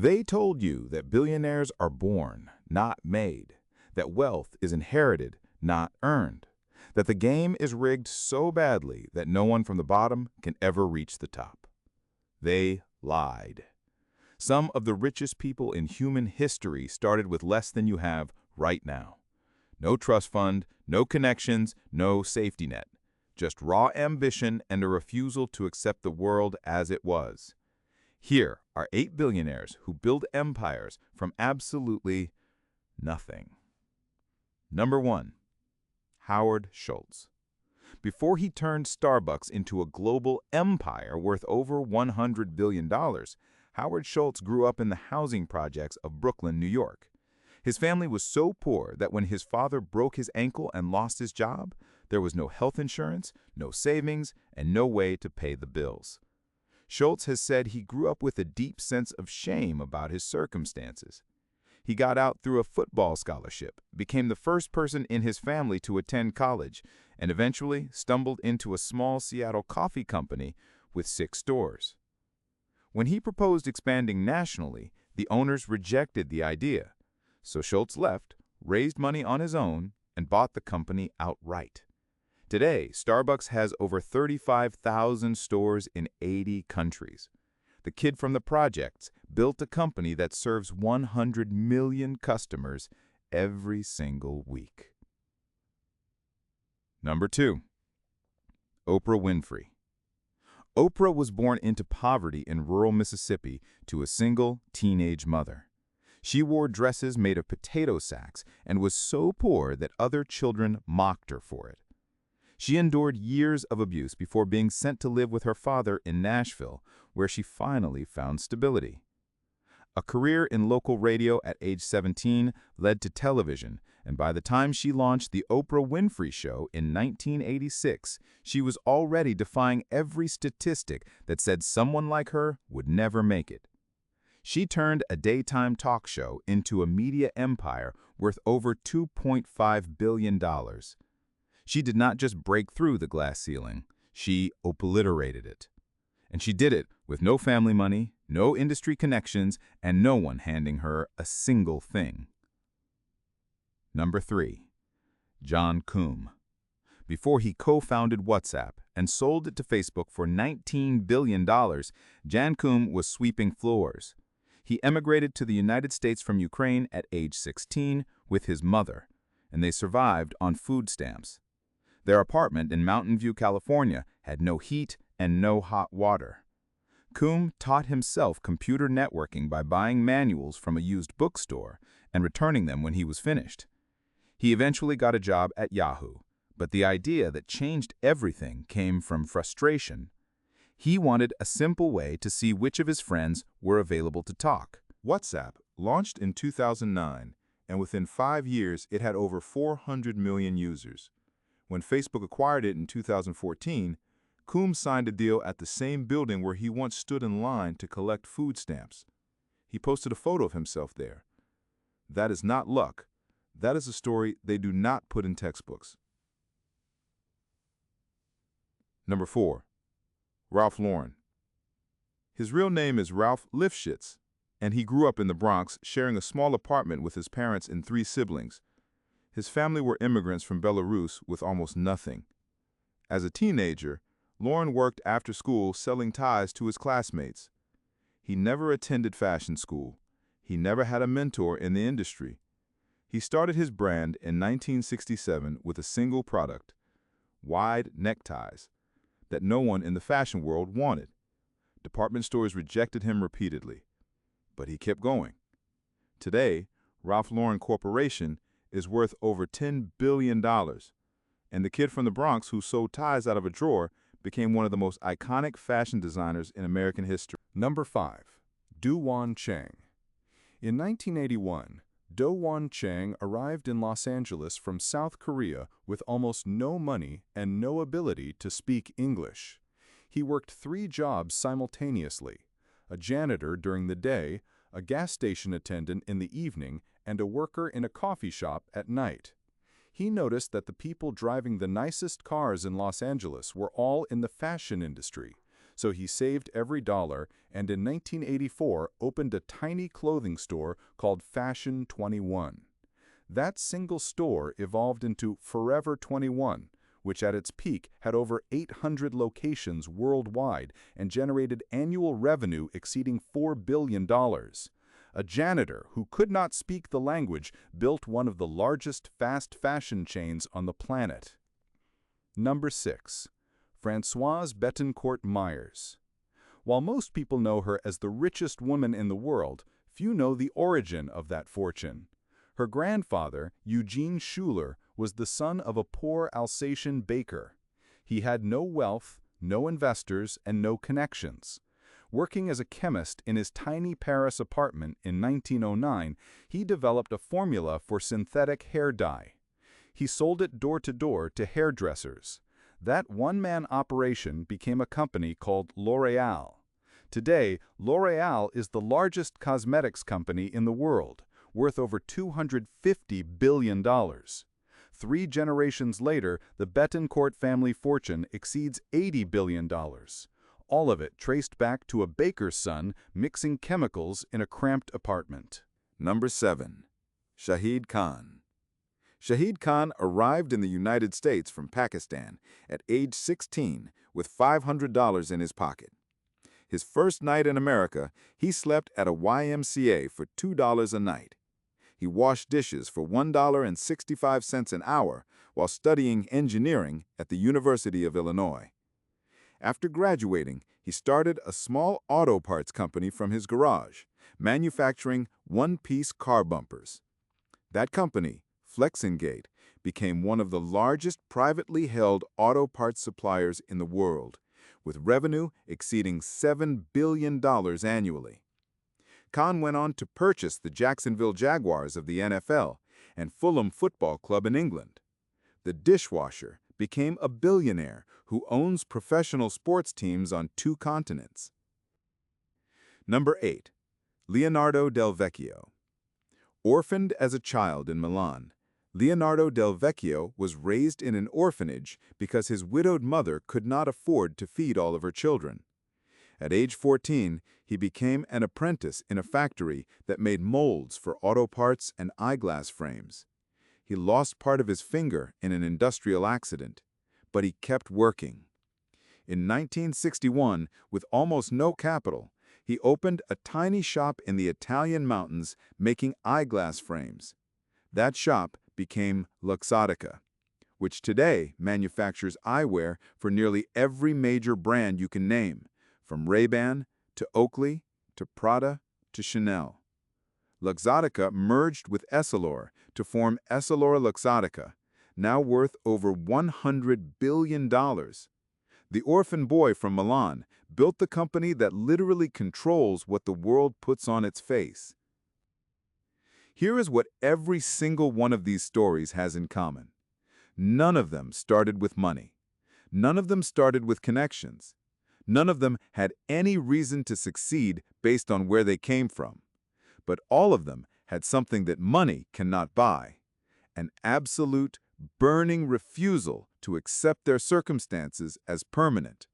They told you that billionaires are born, not made, that wealth is inherited, not earned, that the game is rigged so badly that no one from the bottom can ever reach the top. They lied. Some of the richest people in human history started with less than you have right now. No trust fund, no connections, no safety net. Just raw ambition and a refusal to accept the world as it was. Here are 8 billionaires who build empires from absolutely nothing. Number 1. Howard Schultz. Before he turned Starbucks into a global empire worth over $100 billion, Howard Schultz grew up in the housing projects of Brooklyn, New York. His family was so poor that when his father broke his ankle and lost his job, there was no health insurance, no savings, and no way to pay the bills. Schultz has said he grew up with a deep sense of shame about his circumstances. He got out through a football scholarship, became the first person in his family to attend college, and eventually stumbled into a small Seattle coffee company with 6 stores. When he proposed expanding nationally, the owners rejected the idea. So Schultz left, raised money on his own, and bought the company outright. Today, Starbucks has over 35,000 stores in 80 countries. The kid from the projects built a company that serves 100 million customers every single week. Number 2. Oprah Winfrey. Oprah was born into poverty in rural Mississippi to a single teenage mother. She wore dresses made of potato sacks and was so poor that other children mocked her for it. She endured years of abuse before being sent to live with her father in Nashville, where she finally found stability. A career in local radio at age 17 led to television, and by the time she launched The Oprah Winfrey Show in 1986, she was already defying every statistic that said someone like her would never make it. She turned a daytime talk show into a media empire worth over $2.5 billion. She did not just break through the glass ceiling, she obliterated it. And she did it with no family money, no industry connections, and no one handing her a single thing. Number 3. John Coombe. Before he co-founded WhatsApp and sold it to Facebook for $19 billion, Jan Coombe was sweeping floors. He emigrated to the United States from Ukraine at age 16 with his mother, and they survived on food stamps. Their apartment in Mountain View, California, had no heat and no hot water. Coombe taught himself computer networking by buying manuals from a used bookstore and returning them when he was finished. He eventually got a job at Yahoo, but the idea that changed everything came from frustration. He wanted a simple way to see which of his friends were available to talk. WhatsApp launched in 2009, and within 5 years it had over 400 million users. When Facebook acquired it in 2014, Coombe signed a deal at the same building where he once stood in line to collect food stamps. He posted a photo of himself there. That is not luck. That is a story they do not put in textbooks. Number 4. Ralph Lauren. His real name is Ralph Lifshitz, and he grew up in the Bronx sharing a small apartment with his parents and 3 siblings. His family were immigrants from Belarus with almost nothing. As a teenager, Lauren worked after school selling ties to his classmates. He never attended fashion school. He never had a mentor in the industry. He started his brand in 1967 with a single product, wide neckties, that no one in the fashion world wanted. Department stores rejected him repeatedly, but he kept going. Today, Ralph Lauren Corporation is worth over $10 billion, and the kid from the Bronx who sewed ties out of a drawer became one of the most iconic fashion designers in American history. Number 5. Won Chang. In 1981, Won Chang arrived in Los Angeles from South Korea with almost no money and no ability to speak English. He worked 3 jobs simultaneously: a janitor during the day, a gas station attendant in the evening, and a worker in a coffee shop at night. He noticed that the people driving the nicest cars in Los Angeles were all in the fashion industry, So he saved every dollar and in 1984 opened a tiny clothing store called Fashion 21. That single store evolved into Forever 21, which at its peak had over 800 locations worldwide and generated annual revenue exceeding $4 billion. A janitor who could not speak the language built one of the largest fast fashion chains on the planet. Number 6. Francoise Bettencourt Meyers. While most people know her as the richest woman in the world, few know the origin of that fortune. Her grandfather, Eugene Schuler, was the son of a poor Alsatian baker. He had no wealth, no investors, and no connections. Working as a chemist in his tiny Paris apartment in 1909, he developed a formula for synthetic hair dye. He sold it door to door to hairdressers. That one-man operation became a company called L'Oréal. Today, L'Oréal is the largest cosmetics company in the world, worth over $250 billion. 3 generations later, the Bettencourt family fortune exceeds $80 billion. All of it traced back to a baker's son mixing chemicals in a cramped apartment. Number 7. Shahid Khan. Shahid Khan arrived in the United States from Pakistan at age 16 with $500 in his pocket. His first night in America, he slept at a YMCA for $2 a night. He washed dishes for $1.65 an hour while studying engineering at the University of Illinois. After graduating, he started a small auto parts company from his garage, manufacturing one-piece car bumpers. That company, Flexingate, became one of the largest privately held auto parts suppliers in the world, with revenue exceeding $7 billion annually. Khan went on to purchase the Jacksonville Jaguars of the NFL and Fulham Football Club in England. The dishwasher became a billionaire who owns professional sports teams on 2 continents. Number 8. Leonardo del Vecchio. Orphaned as a child in Milan, Leonardo del Vecchio was raised in an orphanage because his widowed mother could not afford to feed all of her children. At age 14, he became an apprentice in a factory that made molds for auto parts and eyeglass frames. He lost part of his finger in an industrial accident, but he kept working. In 1961, with almost no capital, he opened a tiny shop in the Italian mountains making eyeglass frames. That shop became Luxottica, which today manufactures eyewear for nearly every major brand you can name, from Ray-Ban to Oakley to Prada to Chanel. Luxottica merged with Essilor to form EssilorLuxottica, now worth over $100 billion. The orphan boy from Milan built the company that literally controls what the world puts on its face. Here is what every single one of these stories has in common. None of them started with money. None of them started with connections. None of them had any reason to succeed based on where they came from. But all of them had something that money cannot buy: an absolute, burning refusal to accept their circumstances as permanent.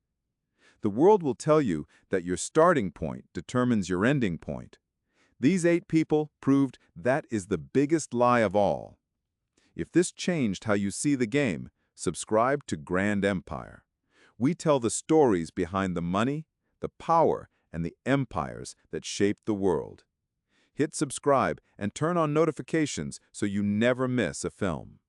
The world will tell you that your starting point determines your ending point. These 8 people proved that is the biggest lie of all. If this changed how you see the game, subscribe to Grand Empire. We tell the stories behind the money, the power, and the empires that shaped the world. Hit subscribe and turn on notifications so you never miss a film.